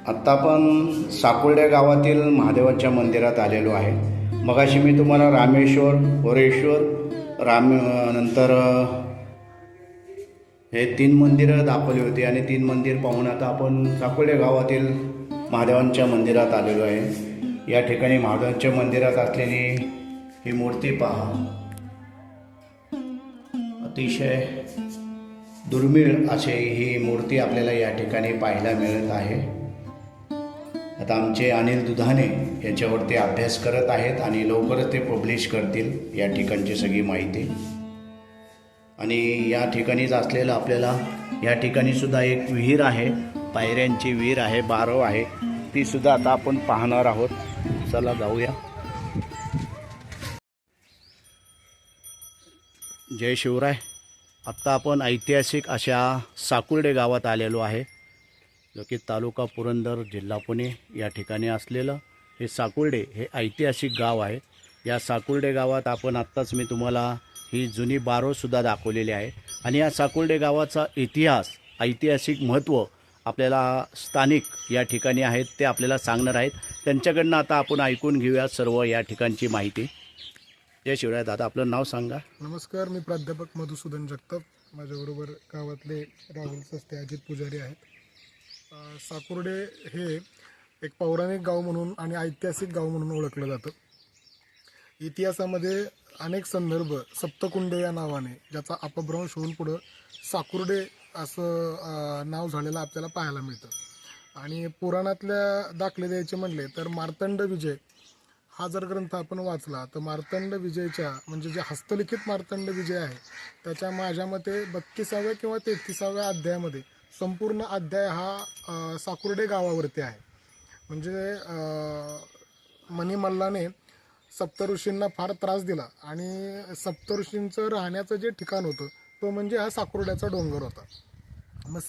आत्ता आपण साकुर्डे गावातील महादेवाच्या मंदिरात आलेलो आहे. मगाशी मी तुम्हाला रामेश्वर, वरेश्वर, नंतर हे 3 मंदिरं दाखवली होती आणि 3 मंदिर पाहून आता आपण साकुर्डे गावातील महादेवांच्या मंदिरात आलेलो आहे. या ठिकाणी महादेवांच्या मंदिरात असलेली ही मूर्ती पहा, अतिशय दुर्मिळ अशी ही मूर्ती आपल्याला या ठिकाणी पाहायला मिळत आहे. आता आमचे अनिल दुधाने याच्यावरती अभ्यास करत आहेत आणि लवकरच ते पब्लिश करतील या ठिकाणची सगळी माहिती. आणि या ठिकाणीच असलेलं आपल्याला या ठिकाणी सुद्धा एक विहीर आहे, पायऱ्यांची विहीर आहे, बारव आहे, ती सुद्धा आता आपण पाहणार आहोत. चला जाऊया. जय शिवराय. आत्ता आपण ऐतिहासिक अशा साकुर्डे गावात आलेलो आहे, जो की तालुका पुरंदर, जिल्हा पुणे या ठिकाणी असलेलं हे साकुर्डे हे ऐतिहासिक गाव आहे. या साकुर्डे गावात आपण आत्ताच मी तुम्हाला ही जुनी बारवसुद्धा दाखवलेली आहे. आणि या साकुर्डे गावाचा इतिहास, ऐतिहासिक महत्त्व आपल्याला स्थानिक या ठिकाणी आहेत ते आपल्याला सांगणार आहेत. त्यांच्याकडनं आता आपण ऐकून घेऊया सर्व या ठिकाणची माहिती. जय शिवराय. दादा, आपलं नाव सांगा. नमस्कार, मी प्राध्यापक मधुसूदन जगताप. माझ्याबरोबर गावातले राहुल सस्ते, अजित पुजारी आहेत. साकुर्डे हे एक पौराणिक गाव म्हणून आणि ऐतिहासिक गाव म्हणून ओळखलं जातं. इतिहासामध्ये अनेक संदर्भ सप्तकुंडे या नावाने, ज्याचा अपभ्रंश होऊन पुढं साकुर्डे असं नाव झालेलं आपल्याला पाहायला मिळतं. आणि पुराणातल्या दाखले द्यायचे म्हणले तर मार्तंड विजय हा जर ग्रंथ आपण वाचला तर मार्तंड विजयच्या म्हणजे जे हस्तलिखित मार्तंड विजय आहे त्याच्या माझ्या मते 32व्या किंवा 33व्या अध्यायामध्ये संपूर्ण अध्याय हा साकुर्डे गावावरती आहे. म्हणजे मणिमल्लाने सप्तऋषींना फार त्रास दिला आणि सप्तऋषींचं राहण्याचं जे ठिकाण होतं तो म्हणजे हा साकुर्ड्याचा डोंगर होता. मग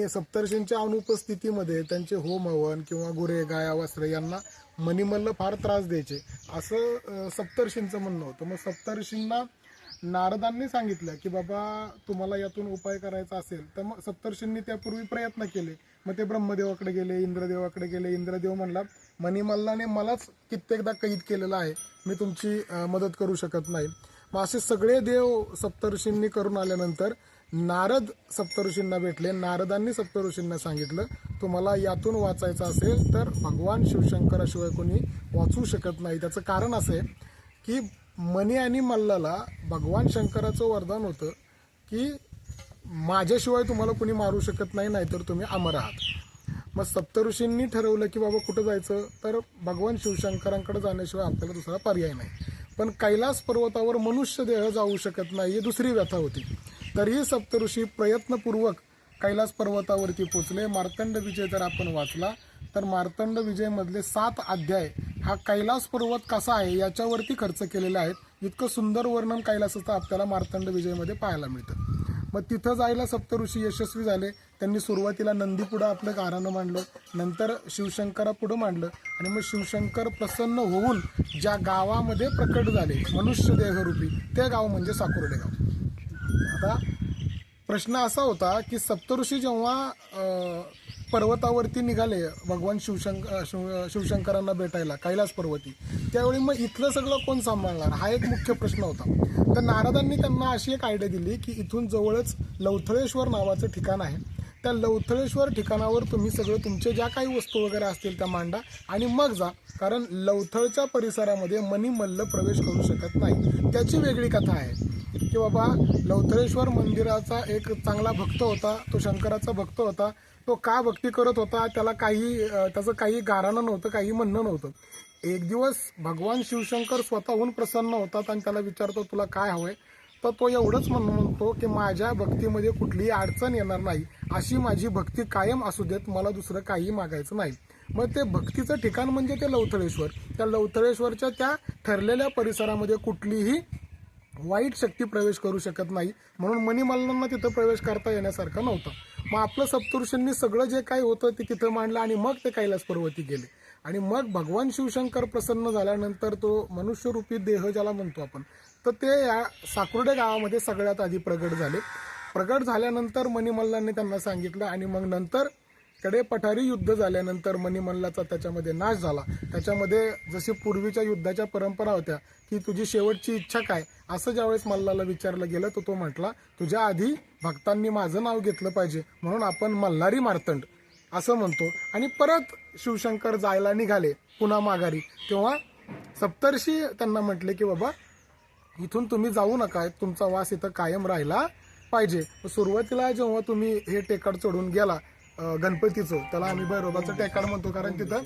सप्तर्षींच्या अनुपस्थितीमध्ये त्यांचे होम हवन किंवा गुरे, गाया, वस्त्र यांना मणिमल्ल फार त्रास द्यायचे असं सप्तर्षींचं म्हणणं होतं. मग सप्तर्षींना नारदांनी सांगितलं की बाबा तुम्हाला यातून उपाय करायचा असेल तर मग सप्तर्षींनी त्यापूर्वी प्रयत्न केले. मग ते ब्रह्मदेवाकडे गेले, इंद्रदेवाकडे गेले. इंद्रदेव म्हणला मणिमल्लाने मलाच कित्येकदा कैद केलेलं आहे, मी तुमची मदत करू शकत नाही. मग असे सगळे देव सप्तऋषींनी करून आल्यानंतर नारद सप्तऋषींना भेटले. नारदांनी सप्तऋषींना सांगितलं तुम्हाला यातून वाचायचं असेल तर भगवान शिवशंकराशिवाय कोणी वाचू शकत नाही. त्याचं कारण असं आहे की मणी आणि मल्लाला भगवान शंकराचं वरदान होतं की माझ्याशिवाय तुम्हाला कोणी मारू शकत नाही, नाहीतर तुम्ही अमर आहात. मग सप्तऋषींनी ठरवलं की बाबा कुठं जायचं तर भगवान शिवशंकरांकडे जाण्याशिवाय आपल्याला दुसरा पर्याय नाही. पण कैलास पर्वतावर मनुष्य देह जाऊ शकत नाही ही दुसरी व्यथा होती. तरीही सप्तऋषी प्रयत्नपूर्वक कैलास पर्वतावरती पोचले. मार्तंड विजय जर आपण वाचला तर मार्तंड विजयमधले 7 अध्याय हा कैलास पर्वत कसा आहे याच्यावरती खर्च केलेले आहेत. इतकं सुंदर वर्णन कैलासाचं आपल्याला मार्तंड विजयमध्ये पाहायला मिळतं. मग तिथं जायला सप्तऋषी यशस्वी झाले. त्यांनी सुरुवातीला नंदीपुढं आपलं गाऱ्हाणं मांडलं, नंतर शिवशंकरापुढं मांडलं आणि मग शिवशंकर प्रसन्न होऊन ज्या गावामध्ये प्रकट झाले मनुष्य देहरूपी ते गाव म्हणजे साकुर्डे गाव. आता प्रश्न असा होता की सप्तऋषी जेव्हा पर्वतावरती निघाले भगवान शिवशंकरांना भेटायला कैलास पर्वती, त्यावेळी मग इथलं सगळं कोण सांभाळणार हा एक मुख्य प्रश्न होता. तर नारदांनी त्यांना अशी एक आयडिया दिली की इथून जवळच लवथळेश्वर नावाचं ठिकाण आहे, त्या लवथळेश्वर ठिकाणावर तुम्ही सगळं तुमचे ज्या काही वस्तू वगैरे असतील त्या मांडा आणि मग जा, कारण लवथळच्या परिसरामध्ये मणिमल्ल प्रवेश करू शकत नाही. त्याची वेगळी कथा आहे की बाबा लवथळेश्वर मंदिराचा एक चांगला भक्त होता, तो शंकराचा भक्त होता. तो का भक्ती करत होता त्याचं काही गाऱ्हाणं नव्हतं, काही म्हणणं नव्हतं. एक दिवस भगवान शिवशंकर स्वतःहून प्रसन्न होतात आणि त्याला विचारतो तुला काय हवंय, तर तो एवढंच म्हणतो की माझ्या भक्तीमध्ये कुठलीही अडचण येणार नाही, अशी माझी भक्ती कायम असू देत, मला दुसरं काही मागायचं नाही. मग ते भक्तीचं ठिकाण म्हणजे ते लवथळेश्वर. त्या लवथळेश्वरच्या त्या ठरलेल्या परिसरामध्ये कुठलीही वाईट शक्ती प्रवेश करू शकत नाही, म्हणून मणिमल्लांना तिथं प्रवेश करता येण्यासारखं नव्हतं. मग आपलं सप्तऋषींनी सगळं जे काही होतं ते तिथं मांडलं आणि मग ते कैलास पर्वती गेले. आणि मग भगवान शिवशंकर प्रसन्न झाल्यानंतर तो मनुष्यरूपी देह ज्याला म्हणतो आपण, तर ते या साकुर्डे गावामध्ये सगळ्यात आधी प्रगट झाले. प्रगट झाल्यानंतर मणिमल्लांनी त्यांना सांगितलं आणि मग नंतर कडे पठारी युद्ध झाल्यानंतर मणिमल्लाचा त्याच्यामध्ये नाश झाला. त्याच्यामध्ये जशी पूर्वीच्या युद्धाच्या परंपरा होत्या की तुझी शेवटची इच्छा काय असं ज्यावेळेस मल्लाला विचारलं गेलं तर तो म्हटला तुझ्या आधी भक्तांनी माझं नाव घेतलं पाहिजे म्हणून आपण मल्हारी मार्तंड असं म्हणतो. आणि परत शिवशंकर जायला निघाले पुन्हा माघारी, तेव्हा सप्तर्षी त्यांना म्हटले की बाबा इथून तुम्ही जाऊ नका, तुमचा वास इथं कायम राहिला पाहिजे. सुरुवातीला जेव्हा तुम्ही हे टेकाड चढून गेला गणपतीचं, त्याला आम्ही भैरोबाचं टेकाड म्हणतो कारण तिथं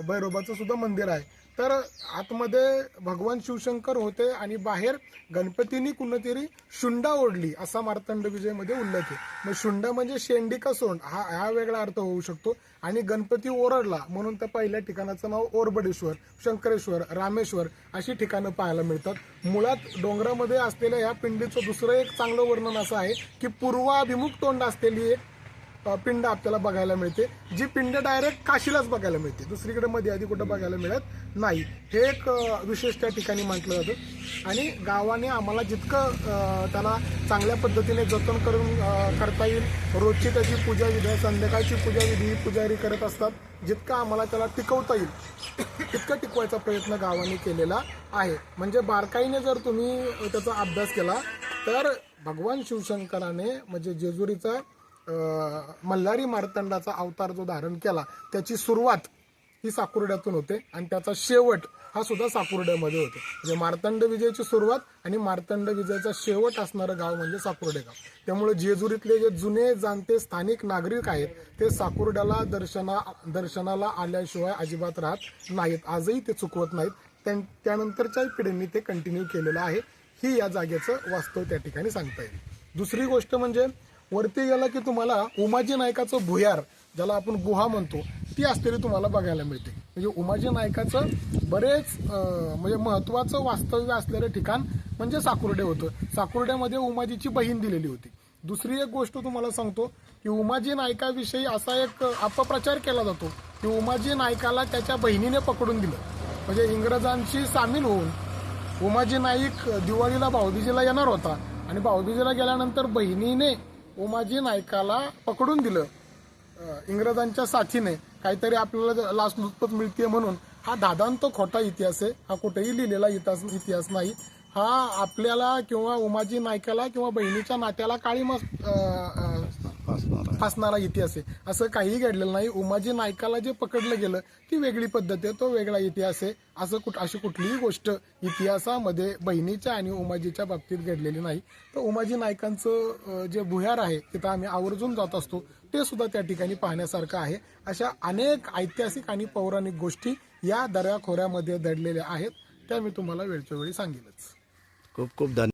भैरोबाचं सुद्धा मंदिर आहे, तर आतमध्ये भगवान शिवशंकर होते आणि बाहेर गणपतींनी कुणीतरी शुंडा ओढली असा मार्तंड विजयमध्ये उल्लेख आहे. मग शुंडा म्हणजे शेंडी का सोंड हा वेगळा अर्थ होऊ शकतो. आणि गणपती ओरडला म्हणून त्या पहिल्या ठिकाणाचं नाव ओरबडेश्वर, शंकरेश्वर, रामेश्वर अशी ठिकाणं पाहायला मिळतात. मुळात डोंगरामध्ये असलेल्या या पिंडीचं दुसरं एक चांगलं वर्णन असं आहे की पूर्वाभिमुख तोंड असलेली एक पिंड आपल्याला बघायला मिळते, जी पिंड डायरेक्ट काशीलाच बघायला मिळते, दुसरीकडे मध्ये आधी कुठं बघायला मिळत नाही. हे एक विशेष त्या ठिकाणी म्हटलं जातं. आणि गावाने आम्हाला जितकं त्याला चांगल्या पद्धतीने जतन करून करता येईल, रोजची त्याची पूजा विधी, संध्याकाळची पूजा विधी पुजारी करत असतात, जितकं आम्हाला त्याला टिकवता येईल तितकं टिकवायचा प्रयत्न गावाने केलेला आहे. म्हणजे बारकाईने जर तुम्ही त्याचा अभ्यास केला तर भगवान शिवशंकराने म्हणजे जेजुरीचा मल्हारी मार्तंडाचा अवतार जो धारण केला त्याची सुरुवात ही साकुर्ड्यातून होते आणि त्याचा शेवट हा सुद्धा साकुर्ड्यामध्ये होतो. म्हणजे मार्तंड विजयची सुरुवात आणि मार्तंड विजयचा शेवट असणारं गाव म्हणजे साकुर्डे गाव. त्यामुळे जेजुरीतले जे जुने जाणते स्थानिक नागरिक आहेत ते साकुर्ड्याला दर्शनाला आल्याशिवाय अजिबात राहत नाहीत, आजही ते चुकवत नाहीत. त्यानंतरच्या पिढींनी ते कंटिन्यू केलेलं आहे. ही या जागेचं वास्तव त्या ठिकाणी सांगता येईल. दुसरी गोष्ट म्हणजे वरती गेला की तुम्हाला उमाजी नायकाचं भुयार, ज्याला आपण गुहा म्हणतो, ती असलेली तुम्हाला बघायला मिळते. म्हणजे उमाजी नायकाचं बरेच म्हणजे महत्वाचं वास्तव्य असलेलं ठिकाण म्हणजे साकुर्डे होतं. साकुर्ड्यामध्ये उमाजीची बहीण दिलेली होती. दुसरी एक गोष्ट तुम्हाला सांगतो की उमाजी नायकाविषयी असा एक अपप्रचार केला जातो की उमाजी नायकाला त्याच्या बहिणीने पकडून दिलं. म्हणजे इंग्रजांशी सामील होऊन उमाजी नाईक दिवाळीला भाऊबीजेला येणार होता आणि भाऊबीजेला गेल्यानंतर बहिणीने उमाजी नायकाला पकडून दिलं इंग्रजांच्या साथीने, काहीतरी आपल्याला लाचलुचपत मिळते म्हणून. हा दादांत खोटा इतिहास आहे, हा कुठेही लिहिलेला इतिहास नाही. हा आपल्याला किंवा उमाजी नायकाला किंवा बहिणीच्या नात्याला काळीमा फासणारा इतिहास आहे. असं काहीही घडलेलं नाही. उमाजी नायकाला जे पकडलं गेलं ती वेगळी पद्धत आहे, तो वेगळा इतिहास आहे. अशी कुठलीही गोष्ट इतिहासामध्ये बहिणीच्या आणि उमाजीच्या बाबतीत घडलेली नाही. तर उमाजी नायकांचं जे भुयार आहे तिथं आम्ही आवर्जून जात असतो, ते सुद्धा त्या ठिकाणी पाहण्यासारखं आहे. अशा अनेक ऐतिहासिक आणि पौराणिक गोष्टी या दऱ्याखोऱ्यामध्ये दडलेल्या आहेत, त्या मी तुम्हाला वेळच्या वेळी सांगेलच. खूप खूप धन्यवाद.